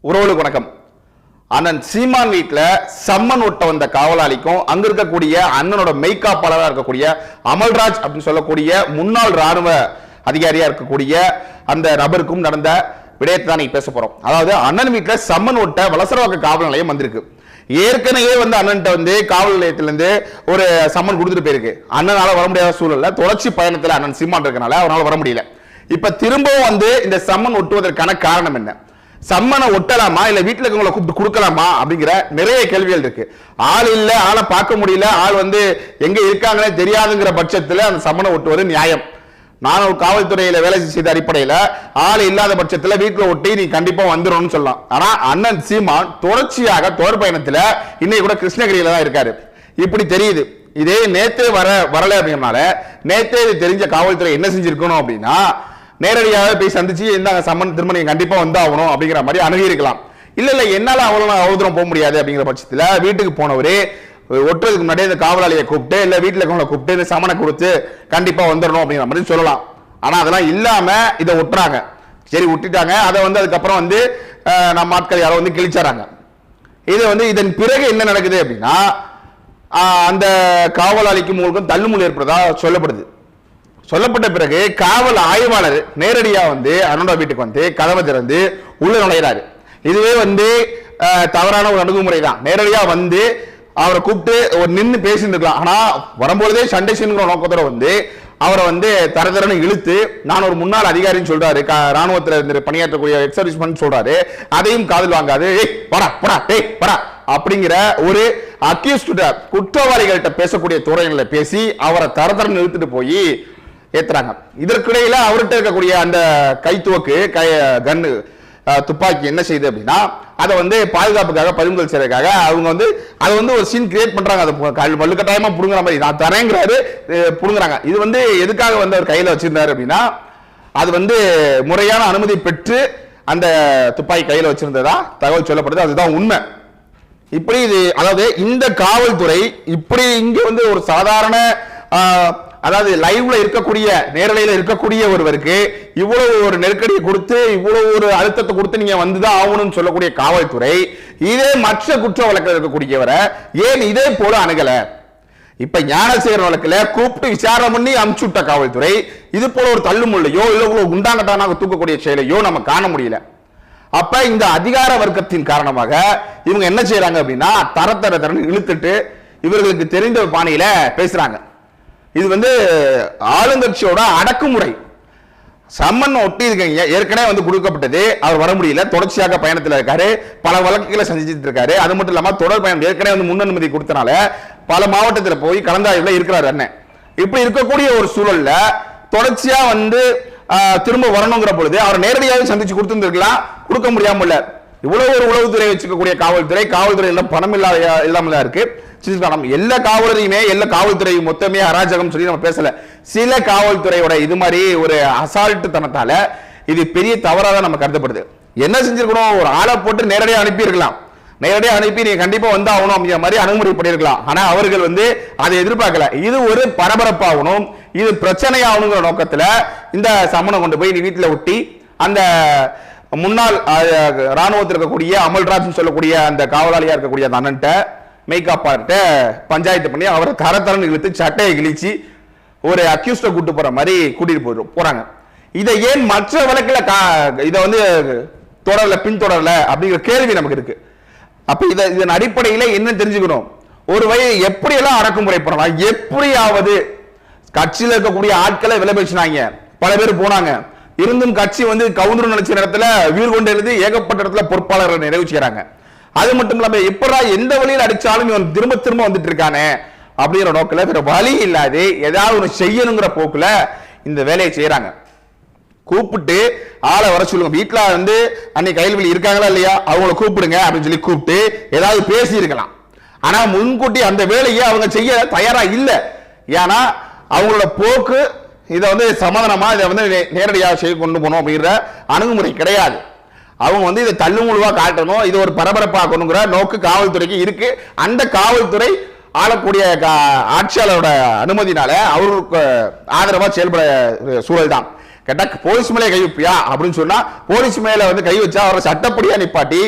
உறவுகளுக்கு வணக்கம். அண்ணன் சீமான் வீட்டில் சம்மன் ஒட்ட வந்த காவலாளிக்கும் அங்க இருக்கக்கூடிய அண்ணனோட மெய்காப்பாளராக இருக்கக்கூடிய அமல்ராஜ் அப்படின்னு சொல்லக்கூடிய முன்னாள் ராணுவ அதிகாரியா இருக்கக்கூடிய அந்த நபருக்கும் நடந்த விடயத்தை தான் பேச போறோம். அதாவது அண்ணன் வீட்டில் சம்மன் ஒட்ட வலசரவாக்க காவல் நிலையம் வந்திருக்கு. ஏற்கனவே அண்ணன்ட்ட காவல் நிலையத்திலிருந்து ஒரு சம்மன் கொடுத்துட்டு போயிருக்கு. அண்ணனால வர முடியாத சூழல்ல தொடர்ச்சி பயணத்தில் அண்ணன் சீமான் இருக்கனால அவரால் வர முடியல. இப்ப திரும்பவும் இந்த சம்மன் ஒட்டுவதற்கான காரணம் என்ன? சம்மனை ஒட்டலாமா இல்ல வீட்டுல இருக்கவங்களை கூப்பிட்டு கொடுக்கலாமா அப்படிங்கிற நிறைய கேள்விகள் இருக்கு. ஆள் இல்ல, ஆளை பார்க்க முடியல, ஆள் எங்க இருக்காங்களே தெரியாதுங்கிற பட்சத்துல அந்த சம்மனை ஒட்டுவது நியாயம். நான் ஒரு காவல்துறையில வேலை செய்த அடிப்படையில ஆள் இல்லாத பட்சத்துல வீட்டுல ஒட்டி நீ கண்டிப்பா வந்துடும் சொல்லலாம். ஆனா அண்ணன் சீமான் தொடர்ச்சியாக தொடர் பயணத்துல இன்னைக்கு கூட கிருஷ்ணகிரியில தான் இருக்காரு. இப்படி தெரியுது. இதே நேத்தே வரல அப்படின்னால நேத்தே தெரிஞ்ச காவல்துறை என்ன செஞ்சிருக்கணும் அப்படின்னா நேரடியாக போய் சந்திச்சு இந்த சம்மன் திரும்ப நீங்க கண்டிப்பா வந்தாகணும் அப்படிங்கிற மாதிரி அணுகி இருக்கலாம். இல்ல என்னால அவ்வளவு தூரம் போக முடியாது அப்படிங்கிற பட்சத்துல வீட்டுக்கு போனவரே ஒட்டுறதுக்கு முன்னாடி இந்த காவலாளியை கூப்பிட்டு இல்ல வீட்டுல இருக்கவங்களை கூப்பிட்டு இந்த சம்மனை கொடுத்து கண்டிப்பா வந்துடணும் அப்படிங்கிற மாதிரி சொல்லலாம். ஆனா அதெல்லாம் இல்லாம இதை ஒட்டுறாங்க. சரி விட்டுட்டாங்க. அதை அதுக்கப்புறம் நம்ம ஆட்கள் யாரோ கிழிச்சாராங்க. இது இதன் பிறகு என்ன நடக்குது அப்படின்னா அந்த காவலாளிக்கு மூலம் தள்ளுமுள் ஏற்படுறதா சொல்லப்படுது. சொல்லப்பட்ட பிறகு காவல் ஆய்வாளர் நேரடியா அண்ணனோட வீட்டுக்கு கதவை திறந்து உள்ள நுழைகிறாரு. இதுவே தவறான ஒரு அணுகுமுறை தான். நேரடியா அவரை கூப்பிட்டு ஒரு நின்று பேசிருக்கலாம். ஆனா வரும்பொழுதே சண்டை செய்யணுங்கிற நோக்கத்தோட அவரை தரதரன்னு இழுத்து நான் ஒரு முன்னாள் அதிகாரின்னு சொல்றாரு, ராணுவத்தில் பணியாற்றக்கூடிய எக்ஸர்விஸ்மென்ட் சொல்றாரு. அதையும் காதில் வாங்காது அப்படிங்கிற ஒரு அக்யூஸ்ட் குற்றவாளிகள்கிட்ட பேசக்கூடிய துறைகளை பேசி அவரை தரதரன்னு இழுத்துட்டு போய் ஏத்துறாங்க. இதற்கிடையில அவர்கிட்ட இருக்கக்கூடிய அந்த கைத்துவக்கு கன்னு துப்பாக்கி என்ன செய்யுது அப்படின்னா அதை பாதுகாப்புக்காக பறிமுதல் செய்யறதுக்காக அவங்க அதை ஒரு சீன் கிரியேட் பண்றாங்க. அதை வலுக்கட்டாயமா புடுங்குற மாதிரி நான் தரேங்கிறாரு, புடுங்குறாங்க. இது எதுக்காக அவர் கையில வச்சிருந்தாரு அப்படின்னா அது முறையான அனுமதி பெற்று அந்த துப்பாக்கி கையில வச்சிருந்ததா தகவல் சொல்லப்படுது. அதுதான் உண்மை. இப்படி அதாவது இந்த காவல்துறை இப்படி இங்க ஒரு சாதாரண அதாவது லைவ்ல இருக்கக்கூடிய நேரலையில இருக்கக்கூடிய ஒருவருக்கு இவ்வளவு ஒரு நெருக்கடியை கொடுத்து இவ்வளவு ஒரு அழுத்தத்தை கொடுத்து நீங்க வந்துதான் ஆகணும்னு சொல்லக்கூடிய காவல்துறை இதே மற்ற குற்ற வழக்கில் இருக்கக்கூடியவரை ஏன் இதே போல அணுகல? இப்ப ஞானசேகரன் வழக்குல கூப்பிட்டு விசாரணை பண்ணி அமுச்சுட்ட காவல்துறை இது போல ஒரு தள்ளுமுள்ளையோ இல்ல உண்டாங்கட்டானாக தூக்கக்கூடிய செயலையோ நம்ம காண முடியல. அப்ப இந்த அதிகார வர்க்கத்தின் காரணமாக இவங்க என்ன செய்யறாங்க அப்படின்னா தரத்தரன்னு இழுத்துட்டு இவர்களுக்கு தெரிந்த பாணியில பேசுறாங்க. இது ஆளுங்கட்சியோட அடக்குமுறை. சம்மன் ஒட்டி இருக்கீங்க ஏற்கனவே கொடுக்கப்பட்டது. அவர் வர முடியல, தொடர்ச்சியாக பயணத்தில் இருக்காரு, பல வழக்குகளை சந்திச்சுட்டு இருக்காரு. அது மட்டும் இல்லாம தொடர் பயணம் ஏற்கனவே முன் அனுமதி கொடுத்தனால பல மாவட்டத்தில் போய் கலந்தாய்வுல இருக்கிறாரு அண்ணன். இப்படி இருக்கக்கூடிய ஒரு சூழல்ல தொடர்ச்சியா திரும்ப வரணுங்கிற பொழுது அவர் நேரடியாக சந்திச்சு கொடுத்துருக்கலாம், கொடுக்க முடியாம இவ்வளவு ஒரு உளவுத்துறை வச்சுக்கக்கூடிய காவல்துறை எல்லாம் பணம் இல்லாமல இருக்கு. எல்லா காவலரையுமே எல்லா காவல்துறை மொத்தமே அராஜகம் சொல்லி நம்ம பேசல. சில காவல்துறையோட இது மாதிரி ஒரு அசால்ட்டு தனத்தால இது பெரிய தவறாக நம்ம கருதப்படுது. என்ன செஞ்சிருக்கணும்? ஒரு ஆளை போட்டு நேரடியாக அனுப்பி இருக்கலாம். நேரடியாக அனுப்பி நீங்க கண்டிப்பா ஆகணும் அப்படிங்கிற மாதிரி அணுகுமுறை பண்ணிருக்கலாம். ஆனா அவர்கள் அதை எதிர்பார்க்கல. இது ஒரு பரபரப்பாகணும், இது பிரச்சனையாகணுங்கிற நோக்கத்துல இந்த சம்மனை கொண்டு போய் வீட்டுல ஒட்டி அந்த முன்னாள் ராணுவத்தில் இருக்கக்கூடிய அமல்ராஜ் சொல்லக்கூடிய அந்த காவலாளியா இருக்கக்கூடிய அந்த அண்ணன்ட்ட மெய்காப்பார்ட்ட பஞ்சாயத்து பண்ணி அவரை தரத்தரன்னு இழுத்து சட்டையை கிழிச்சு ஒரு அக்யூஸ்ட கூட்டு போற மாதிரி கூட்டிட்டு போறாங்க. இதை ஏன் மற்ற வழக்குல இதை தொடரல பின்தொடரல அப்படிங்கிற கேள்வி நமக்கு இருக்கு. அப்ப இதன் அடிப்படையில என்ன தெரிஞ்சுக்கணும்? ஒரு வழி எப்படியெல்லாம் அடக்குமுறை பண்ணலாம், எப்படியாவது கட்சியில் இருக்கக்கூடிய ஆட்களை விலை பேசினாங்க, பல பேர் போனாங்க. இருந்தும் கட்சி கவுண்டர் நினைச்ச இடத்துல வீர் கொண்டு இருந்து ஏகப்பட்ட இடத்துல பொறுப்பாளர்கள் நிறைவு செய்யறாங்க. அது மட்டும் இல்லாம எப்படா எந்த வழியில் அடிச்சாலும் இவன் திரும்ப திரும்ப வந்துட்டு இருக்கானே அப்படிங்கிற நோக்கில வேற வழி இல்லாது ஏதாவது ஒன்று செய்யணுங்கிற போக்குல இந்த வேலையை செய்யறாங்க. கூப்பிட்டு ஆளை வர சொல்லுங்க. வீட்டுல அன்னைக்கு கைல்வெளி இருக்காங்களா இல்லையா அவங்களை கூப்பிடுங்க அப்படின்னு சொல்லி கூப்பிட்டு ஏதாவது பேசி இருக்கலாம். ஆனா முன்கூட்டி அந்த வேலையை அவங்க செய்ய தயாரா இல்லை. ஏன்னா அவங்களோட போக்கு இதை சமாதானமா இதை நேரடியாக செய்ய கொண்டு போகணும் அப்படிங்கிற அணுகுமுறை கிடையாது. அவங்க இதை தள்ளுமுழுவா காட்டணும், இது ஒரு பரபரப்பாக்கணுங்கிற நோக்கு காவல்துறைக்கு இருக்கு. அந்த காவல்துறை ஆளக்கூடிய ஆட்சியாளரோட அனுமதினால அவருக்கு ஆதரவா செயல்பட சூழல் தான். கேட்டா போலீஸ் மேலே கை வைப்பியா அப்படின்னு சொன்னா போலீஸ் மேல வந்து கை வச்சா அவரை சட்டப்படியா நிப்பாட்டி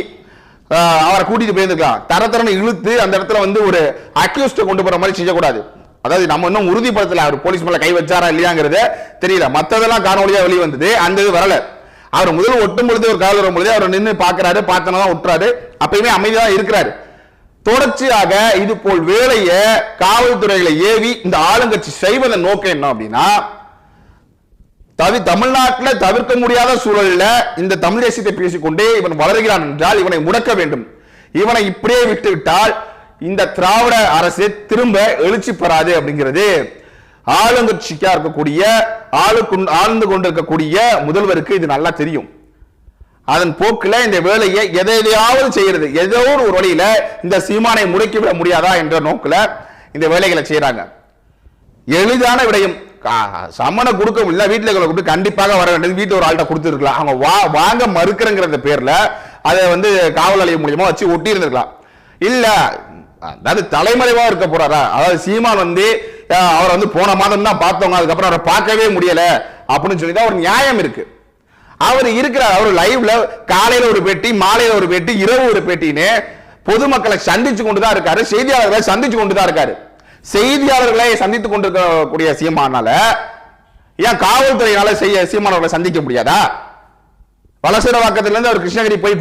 அவரை கூட்டிட்டு போயிருந்துக்கலாம். தரத்தரன்னு இழுத்து அந்த இடத்துல வந்து ஒரு அக்யூஸ்ட கொண்டு போற மாதிரி செய்யக்கூடாது. அதாவது நம்ம இன்னும் உறுதிப்படுத்தல அவர் போலீஸ் மேல கை வச்சாரா இல்லையாங்கிறது தெரியல. மத்ததெல்லாம் காணொலியா வெளியே வந்தது, அந்த இது வரல. அவர் முதல் ஒட்டும் பொழுது ஒரு காவல் வரும் பொழுது அவர் நின்று பாக்குறாரு, பார்த்தனதான் விட்டுறாரு, அப்பயுமே அமைதியா இருக்கிறாரு. தொடர்ச்சியாக இது போல் வேலையை காவல்துறைகளை ஏவி இந்த ஆளுங்கட்சி செய்வதன் நோக்கம் என்ன அப்படின்னா, தமிழ்நாட்டில் தவிர்க்க முடியாத சூழலில் இந்த தமிழ் தேசியத்தை பேசிக்கொண்டே இவன் வளர்கிறான் என்றால் இவனை முடக்க வேண்டும். இவனை இப்படியே விட்டுவிட்டால் இந்த திராவிட அரசு திரும்ப எழுச்சி பெறாது அப்படிங்கிறது ஆளுங்கட்சிக்கா இருக்கக்கூடிய ஆழ்ந்து கொண்டிருக்கக்கூடிய முதல்வருக்கு இது நல்லா தெரியும். அதன் போக்கில் இந்த வேலையை எதையாவது செய்யறது, ஏதோ ஒரு வழியில இந்த சீமானை முடக்கிவிட முடியாதா என்ற நோக்கில் இந்த வேலைகளை செய்யறாங்க. எளிதான விடயம். சம்மனை கொடுக்க முடியல, வீட்டுல கூப்பிட்டு கண்டிப்பாக வர வேண்டியது, வீட்டு ஒரு ஆள்கிட்ட கொடுத்துருக்கலாம். அவங்க வாங்க மறுக்கிறங்கிற பேர்ல அதை வந்து காவல் நிலையம் மூலியமா வச்சு ஒட்டி இருந்திருக்கலாம். இல்ல அதாவது தலைமறைவா இருக்க போறாரா, அதாவது சீமான் வந்து அவர் வந்து போன மாதம் தான் பார்த்தவங்க, அதுக்கப்புறம் அவரை பார்க்கவே முடியல அப்படின்னு சொல்லி தான் ஒரு நியாயம் இருக்கு. அவர் இருக்கிறார், அவர் லைவ்ல காலையில ஒரு பேட்டி, மாலையில ஒரு பேட்டி, இரவு ஒரு பேட்டின்னு பொதுமக்களை சந்திச்சு கொண்டுதான் இருக்காரு, செய்தியாளர்களை சந்திச்சு கொண்டுதான் இருக்காரு. செய்தியாளர்களை சந்தித்துக் கொண்டிருக்கக்கூடிய சீமானால ஏன் காவல்துறையினால சீமானவர்களை சந்திக்க முடியாதா? வலசரவாக்கத்திலிருந்து அவர் கிருஷ்ணகிரி போய்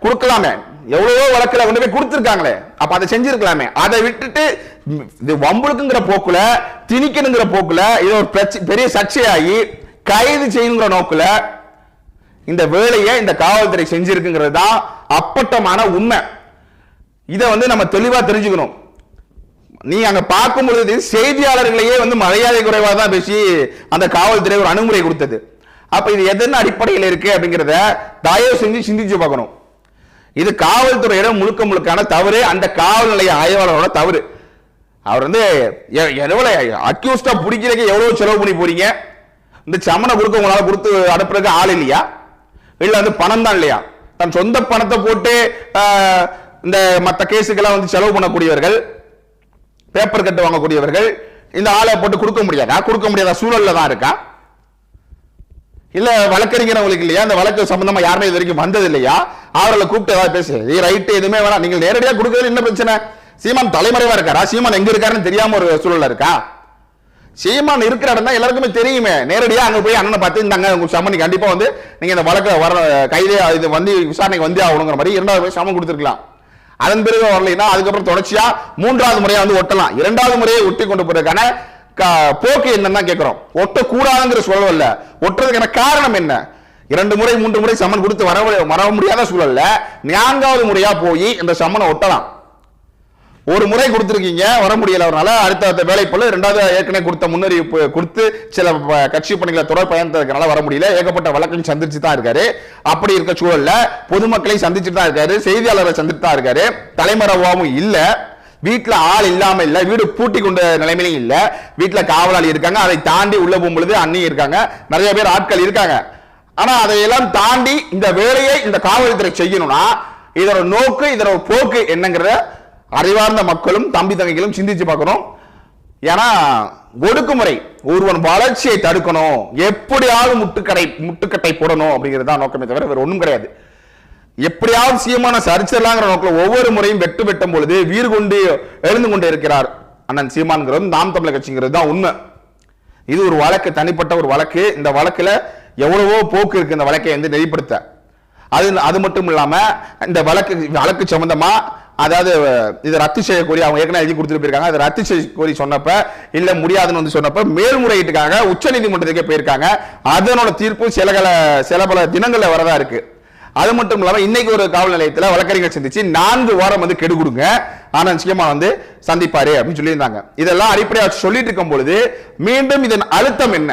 கொடுக்கலாமே, எவ்வளவோ வழக்கில் கொண்டு போய் கொடுத்திருக்காங்களே, அப்ப அதை செஞ்சிருக்கலாமே. அதை விட்டுட்டு இது வம்புக்குங்கிற போக்குல, திணிக்கணுங்கிற போக்குல இது ஒரு பெரிய சர்ச்சையாகி கைது செய்யுங்கிற நோக்குல இந்த வேலையை இந்த காவல்துறை செஞ்சிருக்குங்கிறது தான் அப்பட்டமான உண்மை. இதை வந்து நம்ம தெளிவா தெரிஞ்சுக்கணும். நீ அங்க பார்க்கும் பொழுது செய்தியாளர்களையே வந்து மரியாதை குறைவாக தான் பேசி அந்த காவல்துறை ஒரு அணுகுமுறை கொடுத்தது. அப்ப இது எதன் அடிப்படையில் இருக்கு அப்படிங்கிறத தயவு செஞ்சு சிந்திச்சு பார்க்கணும். இது காவல்துறையிட முழுக்கான தவறு, அந்த காவல் நிலைய ஆய்வாளரோட தவறு. அவர் வந்து எவ்வளவு அக்யூஸ்டா பிடிக்கிறதுக்கு எவ்வளவு செலவு பண்ணி போறீங்க? இந்த சம்மனை கொடுக்க உங்களால கொடுத்து அனுப்புறதுக்கு ஆள் இல்லையா? இல்ல வந்து பணம் தான் இல்லையா? தன் சொந்த பணத்தை போட்டு இந்த மற்ற கேஸுக்கெல்லாம் வந்து செலவு பண்ணக்கூடியவர்கள், பேப்பர் கட்டு வாங்கக்கூடியவர்கள் இந்த ஆளை போட்டு கொடுக்க முடியாத சூழல்ல தான் இருக்கா? இல்ல வழக்கறிஞர்களுக்கு இல்லையா? இந்த வழக்கு சம்பந்தமா யாருமே இது வரைக்கும் வந்தது இல்லையா? அவர்களை கூப்பிட்டு ஏதாவது பேசு, ரைட்டு எதுவுமே வேணாம், நீங்கள் நேரடியாக கொடுக்கறது என்ன பிரச்சனை? சீமான் தலைமறைவா இருக்காரா? சீமான் எங்க இருக்காருன்னு தெரியாம ஒரு சூழல்ல இருக்கா? சீமான் இருக்கிற இடம் தான் எல்லாருக்குமே தெரியுமே. நேரடியா அங்க போய் அண்ணனை பார்த்து இந்தாங்க உங்க சம்மன் கண்டிப்பா வந்து நீங்க இந்த வழக்கு வர கைதே இது வந்து விசாரணைக்கு வந்து ஆகணுங்கிற மாதிரி இரண்டாவது போய் சம்மன் கொடுத்துருக்கலாம். அதன் பிறகு வரலைன்னா அதுக்கப்புறம் தொடர்ச்சியா மூன்றாவது முறையா வந்து ஒட்டலாம். இரண்டாவது முறையை ஒட்டி கொண்டு போறதுக்கான போக்கு என்னன்னு கேட்கிறோம். ஒட்டக்கூடாதுங்கிற சூழல் இல்ல, ஒட்டுறதுக்கான காரணம் என்ன? 2 முறை 3 முறை சம்மன் கொடுத்து வர முடியாத சூழல்ல 4வது முறையா போய் இந்த சம்மனை ஒட்டலாம். ஒரு முறை கொடுத்திருக்கீங்க, வர முடியல, அவரால் அடுத்த வேலை போல 2வது ஏற்கனவே கொடுத்த முன்னறிவிப்பு கொடுத்து சில கட்சி பணிகளை தொடர் பயணத்தினால வர முடியல, ஏகப்பட்ட வழக்கையும் சந்திச்சு தான் இருக்காரு. அப்படி இருக்க சூழல்ல பொதுமக்களை சந்திச்சுட்டு தான் இருக்காரு, செய்தியாளரை சந்தித்து தான் இருக்காரு. தலைமறைவாகவும் இல்ல, வீட்டுல ஆள் இல்லாம இல்ல, வீடு பூட்டி கொண்ட நிலைமையிலும் இல்ல, வீட்டுல காவலாளி இருக்காங்க, அதை தாண்டி உள்ள போகும்பொழுது அண்ணி இருக்காங்க, நிறைய பேர் ஆட்கள் இருக்காங்க. ஆனா அதையெல்லாம் தாண்டி இந்த வேலையை இந்த காவல்துறை செய்யணும்னா இதோட நோக்கு, இதோட போக்கு என்னங்கிறத அறிவார்ந்த மக்களும் தம்பி தங்கைகளும் சிந்திச்சு பார்க்கணும். ஏன்னா ஒடுக்குமுறை, ஒருவன் வளர்ச்சியை தடுக்கணும், எப்படியாவது முட்டுக்கட்டை போடணும் அப்படிங்கிறது தான் நோக்கமே தவிர வேற ஒன்றும் கிடையாது. எப்படியாவது சீமான சரிச்சிடலாங்கிற நோக்கில் ஒவ்வொரு முறையும் வெட்டும் பொழுது வீறு கொண்டு எழுந்து கொண்டு இருக்கிறார் அண்ணன் சீமான்கிறது நாம் தமிழர் கட்சிங்கிறது தான் உண்மை. இது ஒரு வழக்கு, தனிப்பட்ட ஒரு வழக்கு. இந்த வழக்குல எவ்வளவோ போக்கு இருக்கு இந்த வழக்கை வந்து நெறிப்படுத்த. அது மட்டும் இல்லாம இந்த வழக்கு சம்பந்தமா அதாவது இதை ரத்து செய்யக்கூடிய அவங்க ஏற்கனவே எழுதி கொடுத்துட்டு போயிருக்காங்க. அதை ரத்து செய்ய சொன்னப்ப இல்ல முடியாதுன்னு வந்து சொன்னப்ப மேல்முறையீட்டுக்காக உச்ச நீதிமன்றத்துக்கே போயிருக்காங்க. அதனோட தீர்ப்பு சில பல தினங்கள்ல வரதா இருக்கு. அது மட்டும் இல்லாம இன்னைக்கு ஒரு காவல் நிலையத்தில் வழக்கறிஞர் சந்திச்சு 4 வாரம் வந்து கெடு கொடுங்க, ஆனா நிச்சயமா வந்து சந்திப்பாரு அப்படின்னு சொல்லியிருந்தாங்க. இதெல்லாம் அடிப்படையாக சொல்லிட்டு இருக்கும் பொழுது மீண்டும் இதன் அழுத்தம் என்ன?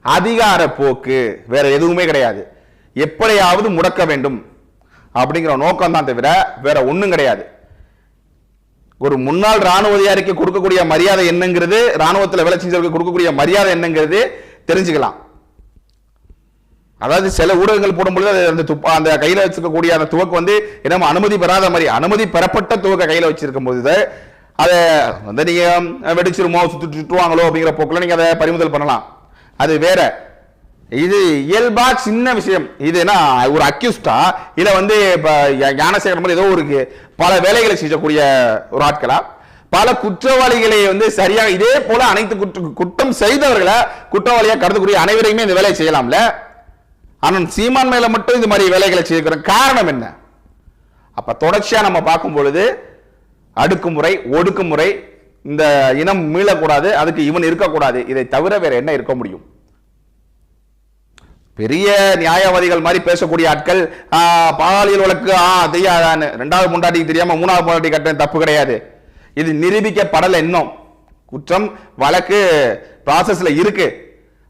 அதிகார போக்கு, வேற எதுவுமே கிடையாது. எப்படியாவது முடக்க வேண்டும் அப்படிங்கிற நோக்கம் தான் தவிர வேற ஒண்ணும் கிடையாது. ஒரு முன்னாள் ராணுவ அதிகாரிக்கு கொடுக்கக்கூடிய மரியாதை என்னங்கிறது, ராணுவத்தில் வேலை செஞ்சவர்களுக்கு கொடுக்கக்கூடிய மரியாதை என்னங்கிறது தெரிஞ்சுக்கலாம். அதாவது சில ஊடகங்கள் போடும்பொழுது அந்த கையில வச்சிருக்கக்கூடிய அந்த துவக்கு வந்து என்ன அனுமதி பெறாத மாதிரி, அனுமதி பெறப்பட்ட துவக்க கையில வச்சிருக்கும் போது அதை வந்து நீங்க வெடிச்சிருமோ சுட்டுவாங்களோ அப்படிங்கிற போக்குல நீங்க அதை பறிமுதல் பண்ணலாம். அது வேற. இது இயல்பா சின்ன விஷயம். இது என்ன ஒரு அக்யூஸ்டா இல்ல வந்து இப்ப ஞானசேகரன் மாதிரி ஏதோ ஒரு பல வேலைகளை செய்யக்கூடிய ஒரு ஆட்களா, பல குற்றவாளிகளை வந்து சரியாக இதே போல அனைத்து குற்றம் செய்தவர்களை குற்றவாளியா கருதக்கூடிய அனைவரையுமே இந்த வேலையை செய்யலாம்ல. ஆனால் சீமான் மேல மட்டும் இந்த மாதிரி வேலைகளை செய்கிற காரணம் என்ன? அப்ப தொடர்ச்சியா நம்ம பார்க்கும் பொழுது அடுக்குமுறை, ஒடுக்குமுறை, இந்த இனம் மீளக்கூடாது, அதுக்கு இவன் இருக்கக்கூடாது, இதை தவிர வேற என்ன இருக்க முடியும்? பெரிய நியாயவாதிகள் மாதிரி பேசக்கூடிய ஆட்கள் பாலியல் வழக்கு தெரியாதான்னு, ரெண்டாவது முண்டாட்டிக்கு தெரியாம மூணாவது முண்டாட்டி கட்ட தப்பு கிடையாது, இது நிரூபிக்கப்படல, இன்னும் குற்றம் வழக்கு ப்ராசஸ்ல இருக்கு,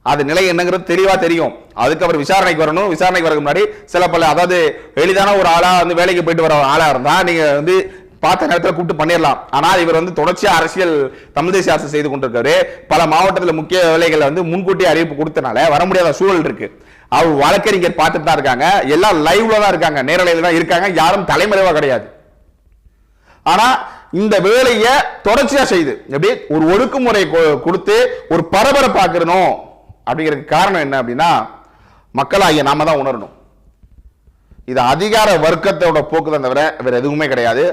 அது நிலை என்னங்கிறது தெளிவா தெரியும். அதுக்கு அவர் விசாரணைக்கு வரணும். விசாரணைக்கு வரதுக்கு முன்னாடி சில பல, அதாவது எளிதான ஒரு ஆளா வந்து வேலைக்கு போயிட்டு வர ஆளா இருந்தா நீங்க வந்து பார்த்த நேரத்தில் கூப்பிட்டு பண்ணிடலாம். ஆனால் இவர் வந்து தொடர்ச்சியா அரசியல் தமிழ் தேசிய அரசு செய்து கொண்டிருக்காரு. பல மாவட்டத்தில் முக்கிய வேலைகளை வந்து முன்கூட்டி அறிவிப்பு கொடுத்தனால வர முடியாத சூழல் இருக்கு. அவர் வழக்கறிஞர் பார்த்துட்டு தான் இருக்காங்க, எல்லாம் லைவ்ல தான் இருக்காங்க, நேரலையில் தான் இருக்காங்க, யாரும் தலைமறைவா கிடையாது. ஆனா இந்த வேலையை தொடர்ச்சியா செய்து எப்படி ஒரு ஒடுக்குமுறை கொடுத்து ஒரு பரபரப்பாக்கணும் அப்படிங்கிறதுக்கு காரணம் என்ன அப்படின்னா, மக்களாகிய நாம தான் உணரணும். இது அதிகார வர்க்கத்தோட போக்கு தான் தவிர வேற எதுவுமே கிடையாது.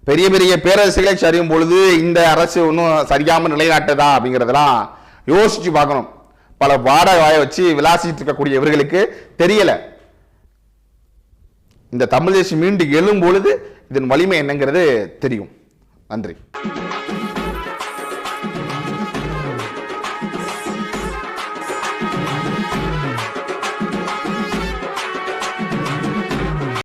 பெரிய பெரிய பேரரசுகளை சரியும் பொழுது இந்த அரசு ஒன்றும் சரியாம நிலைநாட்டுதா அப்படிங்கிறதெல்லாம் யோசிச்சு பார்க்கணும். பல வாடகை வச்சு விளாசிட்டு இருக்கக்கூடிய இவர்களுக்கு தெரியல. இந்த தமிழ் தேசியம் மீண்டும் எழும் பொழுது இதன் வலிமை என்னங்கிறது தெரியும். நன்றி.